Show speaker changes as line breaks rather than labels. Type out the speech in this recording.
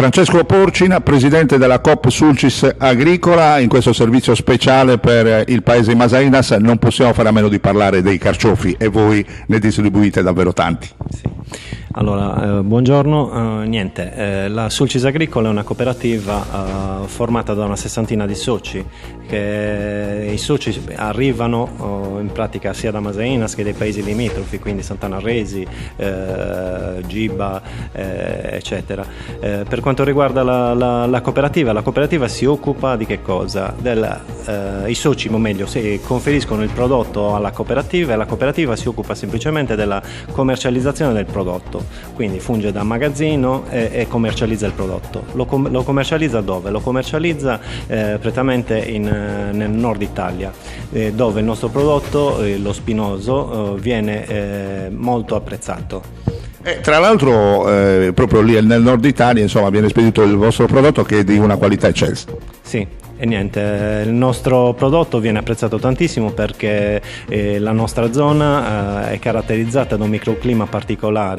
Francesco Porcina, presidente della Coop Sulcis Agricola, in questo servizio speciale per il paese di Masainas non possiamo fare a meno di parlare dei carciofi e voi ne distribuite davvero tanti.
Sì. Allora, buongiorno. La Sulcis Agricola è una cooperativa formata da una sessantina di soci, che i soci arrivano in pratica sia da Masainas che dai paesi limitrofi, quindi Sant'Anna-Resi, Giba, eccetera. Per quanto riguarda la cooperativa si occupa di che cosa? I soci, o meglio, conferiscono il prodotto alla cooperativa e la cooperativa si occupa semplicemente della commercializzazione del prodotto. Quindi funge da magazzino e commercializza il prodotto. Lo commercializza dove? Lo commercializza prettamente nel nord Italia, dove il nostro prodotto, lo spinoso, viene molto apprezzato.
Tra l'altro proprio lì nel nord Italia viene spedito il vostro prodotto che è di una qualità eccelsa.
Sì. Il nostro prodotto viene apprezzato tantissimo perché la nostra zona è caratterizzata da un microclima particolare